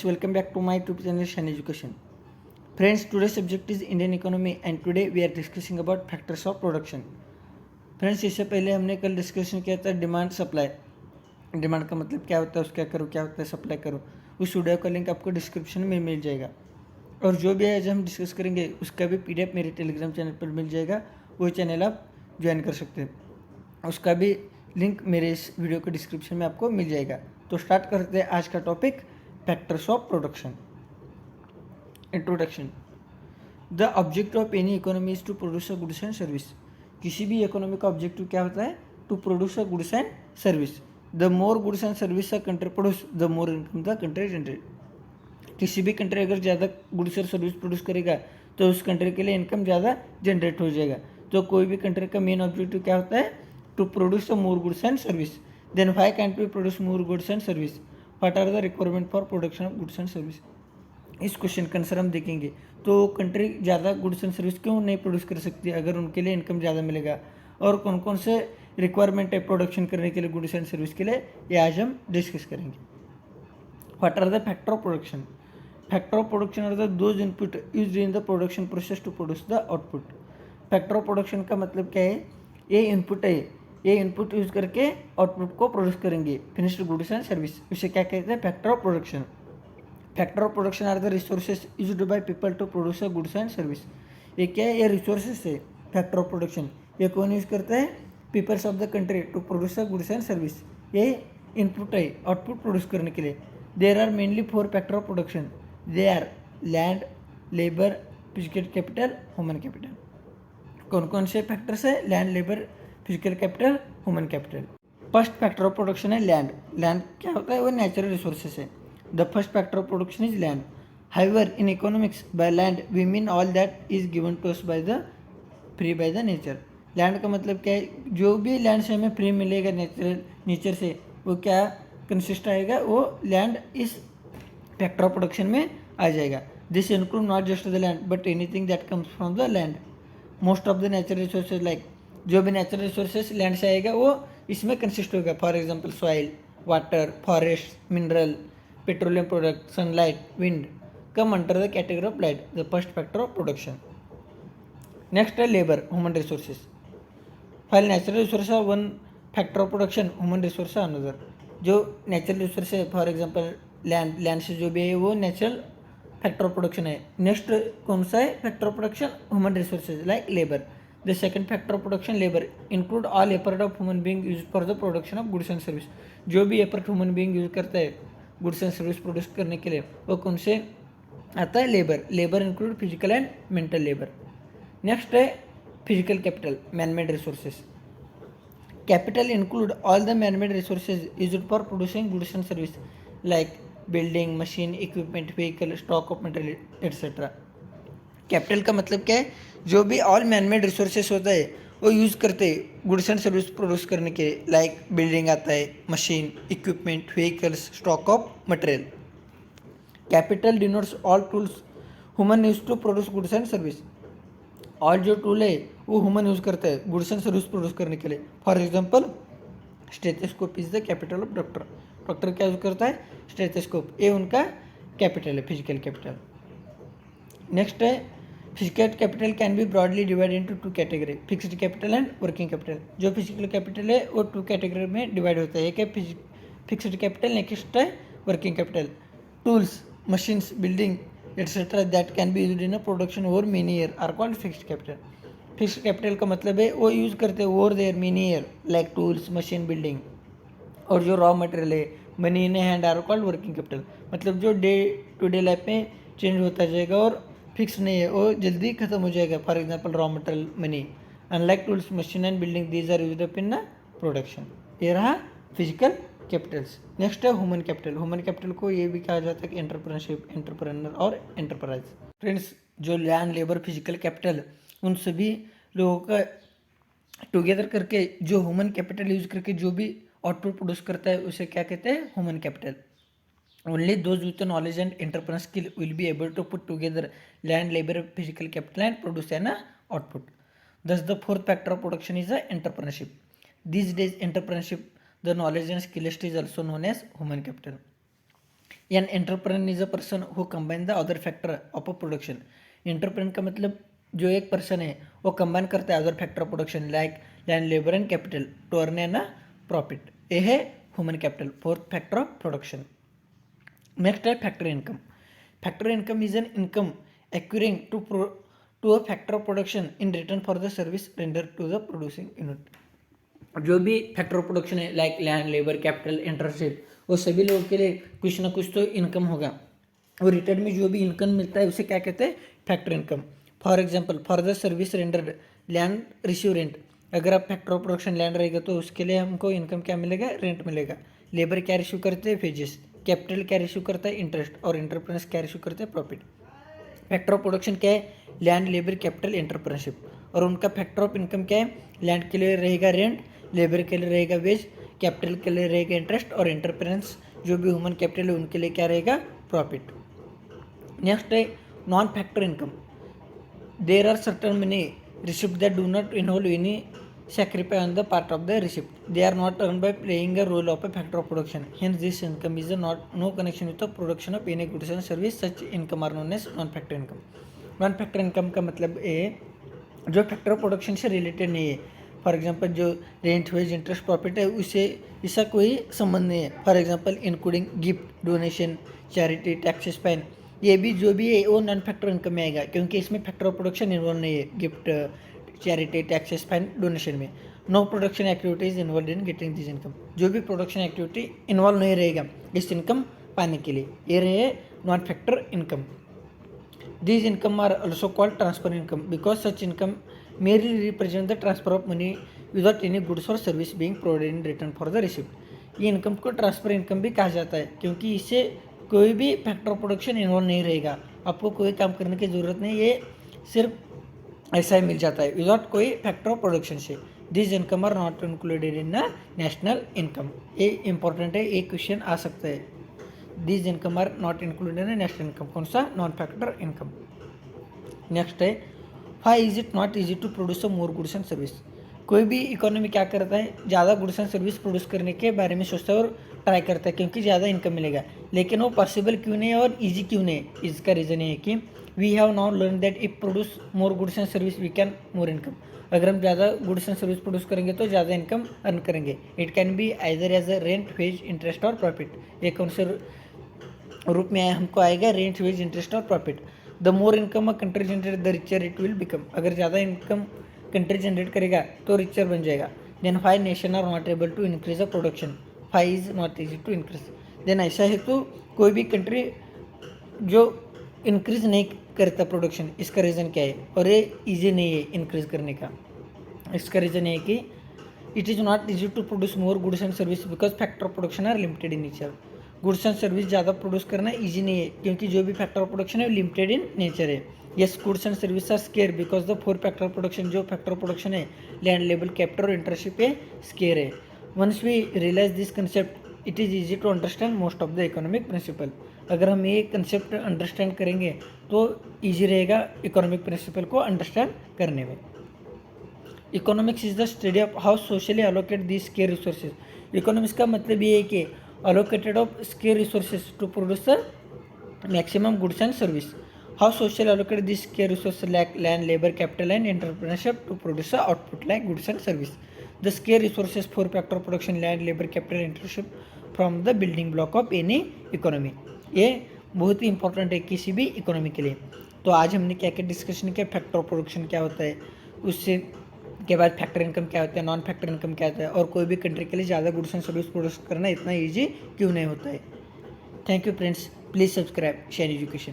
friends, welcome back to my YouTube channel Shan Education. Friends, today's subject is Indian economy and today we are discussing about factors of production. Friends, इससे पहले हमने कल discussion किया था demand supply. Demand का मतलब क्या होता है, उसका करो, क्या होता है सप्लाई करो. उस वीडियो का लिंक आपको डिस्क्रिप्शन में मिल जाएगा. और जो भी आज हम डिस्कस करेंगे उसका भी PDF मेरे टेलीग्राम चैनल पर मिल जाएगा. वो चैनल आप ज्वाइन कर सकते हैं. उसका भी लिंक मेरे इस वीडियो के डिस्क्रिप्शन में आपको मिल जाएगा. तो स्टार्ट करते हैं आज का topic, factors of production. Introduction. The objective of any economy is to produce a goods and service. किसी भी इकोनॉमी का ऑब्जेक्टिव क्या होता है? To produce a goods and service. The more goods and service a country produce, the more income the country generate. किसी भी country अगर ज़्यादा गुड्स और सर्विस प्रोड्यूस करेगा तो उस कंट्री के लिए इनकम ज़्यादा जनरेट हो जाएगा. तो कोई भी कंट्री का मेन ऑब्जेक्टिव क्या होता है? To produce a more goods and service. Then why can't we produce more goods and service? What are the requirement for production of goods and service? इस क्वेश्चन का आंसर हम देखेंगे. तो country ज़्यादा goods and service क्यों नहीं produce कर सकती अगर उनके लिए इनकम ज़्यादा मिलेगा? और कौन कौन से रिक्वायरमेंट है प्रोडक्शन करने के लिए, गुड्स एंड सर्विस के लिए, ये आज हम डिस्कस करेंगे. What are the factor of production? Factor of production are the those input used in the production process to produce the output. Factor of production का मतलब क्या है? ये इनपुट है, ये इनपुट यूज करके आउटपुट को प्रोड्यूस करेंगे, फिनिश्ड गुड्स एंड सर्विस. इसे क्या कहते हैं? Factor of production. Factor of production are the resources used by people to produce a goods and service. ये क्या है? ये रिसोर्सेज है. फैक्टर ऑफ प्रोडक्शन ये कौन यूज करता है? Peoples of the country to produce a goods and service. ये इनपुट है आउटपुट प्रोड्यूस करने के लिए. There are mainly 4 factor of production. They are land, labour, physical capital, human capital. कौन कौन से फैक्टर्स है? Land, labour, physical capital, human capital. First factor of production है लैंड. लैंड क्या होता है? वो नेचुरल रिसोर्सेस है. The first factor of production is land. However in economics by land we mean all that is given to us by the free by the nature. Land का मतलब क्या है? जो भी लैंड से हमें फ्री मिलेगा नेचर से, वो क्या कंसिस्ट आएगा? वो लैंड इस फैक्टर ऑफ प्रोडक्शन में आ जाएगा. This include not just the land but anything that comes from the land. Most of the natural resources like, जो भी नेचुरल रिसोर्सेज लैंड से आएगा वो इसमें कंसिस्ट होगा. For example soil, water, forest, mineral, petroleum product, sunlight, wind come under the category of light, the first factor of production. Next है labour, human resources. File natural resource है one factor of production, human resource है another. जो natural resource है for example land, land से जो भी है वो नेचुरल फैक्टर ऑफ प्रोडक्शन है. नेक्स्ट कौन सा है factor of production? Human resources like labour. The second factor of production labour include all effort of human being use for the production of goods and service. जो भी effort human being use करता है goods and service produce करने के लिए, वो कौन से आता है? Labour. Labour include physical and mental labour. Next है physical capital, manmade resources. Capital include all the manmade resources used for producing goods and service like building, machine, equipment, vehicle, stock of material etcetera. Capital का मतलब क्या है? जो भी all manmade resources होता है वो यूज़ करते हैं गुड्स एंड सर्विस प्रोड्यूस करने के लिए. लाइक बिल्डिंग आता है, machine, equipment, vehicles, stock of material. Capital denotes all tools human use to produce goods and service. All जो टूल है वो ह्यूमन यूज़ करता है गुड्स एंड सर्विस प्रोड्यूस करने के लिए. For example stethoscope is the capital of doctor. Doctor क्या use करता है? स्टेथोस्कोप. ये उनका कैपिटल है, फिजिकल कैपिटल. नेक्स्ट है physical capital can be broadly divide into 2 category, fixed capital and working capital. जो फिजिकल कैपिटल है वो 2 कैटेगरी में डिवाइड होता है. एक है फिक्स्ड कैपिटल, नेक्स्ट है working capital. Tools, machines, building etcetera that can be used in a production over many year are called fixed capital. Fixed capital का मतलब है वो यूज़ करते हैं over their many year like tools, machine, building. और जो raw material है money in hand are called working capital. मतलब जो डे टू डे लाइफ में चेंज होता जाएगा और फिक्स नहीं है, वो जल्दी खत्म हो जाएगा. For example raw material, money. Unlike tools, machine and building, these are used up in production. ये रहा फिजिकल कैपिटल्स. नेक्स्ट है ह्यूमन कैपिटल. ह्यूमन कैपिटल को ये भी कहा जाता है कि एंटरप्रेन्योरशिप, एंटरप्रेन्योर और एंटरप्राइज. फ्रेंड्स, जो लैंड, लेबर, फिजिकल कैपिटल, उन सभी लोगों का टुगेदर करके जो ह्यूमन कैपिटल यूज करके जो भी आउटपुट प्रोड्यूस करता है उसे क्या कहते हैं? Human capital. Only those with knowledge and entrepreneur skill will be able to put together land, labour, physical capital and produce an output. Thus, the fourth factor of production is the entrepreneurship. These days, entrepreneurship, the knowledge and skill is also known as human capital. An entrepreneur is a person who combine the other factor of a production. Entrepreneur का मतलब जो एक person है वो combine करता है other factor of production like land labour and capital to earn an a profit. ये है human capital, fourth factor of production. Next है factor income. Factor income is an income accruing to a factor of production in return for the service render to the producing unit. जो भी factor of production है like land labour capital interest, वो सभी लोगों के लिए कुछ ना कुछ तो इनकम होगा, और रिटर्न में जो भी इनकम मिलता है उसे क्या कहते हैं, factor income. For example for the service rendered land receive rent. अगर आप फैक्टर ऑफ प्रोडक्शन लैंड रहेगा तो उसके लिए हमको इनकम क्या मिलेगा, रेंट मिलेगा। लेबर क्या रिसीव करते हैं, वेजेस। कैपिटल क्या रिसीव करता है, इंटरेस्ट। और एंटरप्रेन्योर्स क्या रिसीव करते हैं, प्रॉफिट। फैक्टर ऑफ प्रोडक्शन क्या है, लैंड लेबर कैपिटल एंटरप्रेन्योरशिप। और उनका फैक्टर ऑफ इनकम क्या है, लैंड के लिए रहेगा रेंट, लेबर के लिए रहेगा वेज, कैपिटल के लिए रहेगा इंटरेस्ट, और एंटरप्रेन्योर्स जो भी ह्यूमन कैपिटल है उनके लिए क्या रहेगा, प्रॉफिट। नेक्स्ट है non factor income. There are certain money receipt that do not involve any sacrifice on the part of the receipt. They are not earned by playing a role of a factor of production. Hence, this income is no connection with the production of any goods and service. Such income are known as non-factor income. Non-factor income का मतलब है जो factor of production से related नहीं है। For example जो rent, wage, interest, profit है उससे इसका कोई संबंध नहीं है। For example including gift, donation, charity, taxes, fine, ये भी जो भी है वो नॉन फैक्टर इनकम में आएगा क्योंकि इसमें फैक्टर ऑफ प्रोडक्शन इन्वॉल्व नहीं है। Gift, charity, taxes, fine, donation में no production activities involve in getting this income. जो भी प्रोडक्शन एक्टिविटी इन्वॉल्व नहीं रहेगा इस इनकम पाने के लिए, ये रहे non factor income. These income are also called transfer income because such income merely represent the transfer of money without any goods or service being provided in return for the receipt. ये income को transfer income भी कहा जाता है क्योंकि इससे कोई भी फैक्टर ऑफ प्रोडक्शन इन्वॉल्व नहीं रहेगा, आपको कोई काम करने की ज़रूरत नहीं, ये सिर्फ ऐसा ही मिल जाता है विदाउट कोई फैक्टर ऑफ प्रोडक्शन से। This income are not included in the national income. ये इंपॉर्टेंट है, एक क्वेश्चन आ सकता है। This income are not included in national income, कौन सा, नॉन फैक्टर इनकम। नेक्स्ट है why is it not easy to produce more goods and service. कोई भी इकोनॉमी क्या करता है, ज़्यादा गुड्स एंड सर्विस प्रोड्यूस करने के बारे में सोचता है और ट्राई करता है क्योंकि ज़्यादा इनकम मिलेगा, लेकिन वो पॉसिबल क्यों नहीं है और ईजी क्यों नहीं है। इसका रीज़न ये है कि we have now learn that if produce more goods and service we can more income. अगर हम ज़्यादा गुड्स एंड सर्विस प्रोड्यूस करेंगे तो ज़्यादा इनकम अर्न करेंगे। It can be either as a rent, wage, interest और प्रॉफिट। ये कौन से रूप में हमको आएगा, रेंट, वेज, इंटरेस्ट और profit. The more income a country generate the richer it will become. अगर ज़्यादा इनकम कंट्री जनरेट करेगा तो रिचर बन जाएगा। देन फाई nation are not able to increase a production, फाई is not easy to increase. Then ऐसा है तो कोई भी कंट्री जो इंक्रीज नहीं करता प्रोडक्शन, इसका रीज़न क्या है, और ये ईजी नहीं है इंक्रीज करने का। इसका रीज़न है कि it is not easy to produce more goods and service because factor of production are limited in nature. Goods and service ज़्यादा प्रोड्यूस करना ईजी नहीं है क्योंकि जो भी फैक्टर ऑफ प्रोडक्शन है लिमिटेड इन नेचर है। Yes, goods and service are scarce because the four factor of production, जो फैक्टर ऑफ प्रोडक्शन है लैंड, लेबर, कैपिटल और इंटरशिप है, स्केयर है। Once we realise this concept it is easy to understand most of the economic principle. अगर हम ये concept understand करेंगे तो ईजी रहेगा इकोनॉमिक प्रिंसिपल को अंडरस्टैंड करने में। Economics is the study of how socially allocate this square resources. Economics का मतलब ये है कि allocated of scarce resources to produce the maximum goods and service. How social allocate these scarce resources like land, labor, capital and entrepreneurship to produce the output like goods and service. The scarce resources for factor of production, land, labor, capital, entrepreneurship from the building block of any economy. ये बहुत ही important है किसी भी economy के लिए। तो आज हमने क्या क्या डिस्कशन किया, फैक्टर ऑफ प्रोडक्शन क्या होता है, उससे के बाद फैक्टर इनकम क्या होता है, नॉन फैक्टर इनकम क्या होता है, और कोई भी कंट्री के लिए ज़्यादा गुड्स एंड सर्विस प्रोड्यूस करना इतना ईजी क्यों नहीं होता है। Thank you friends, please subscribe share education.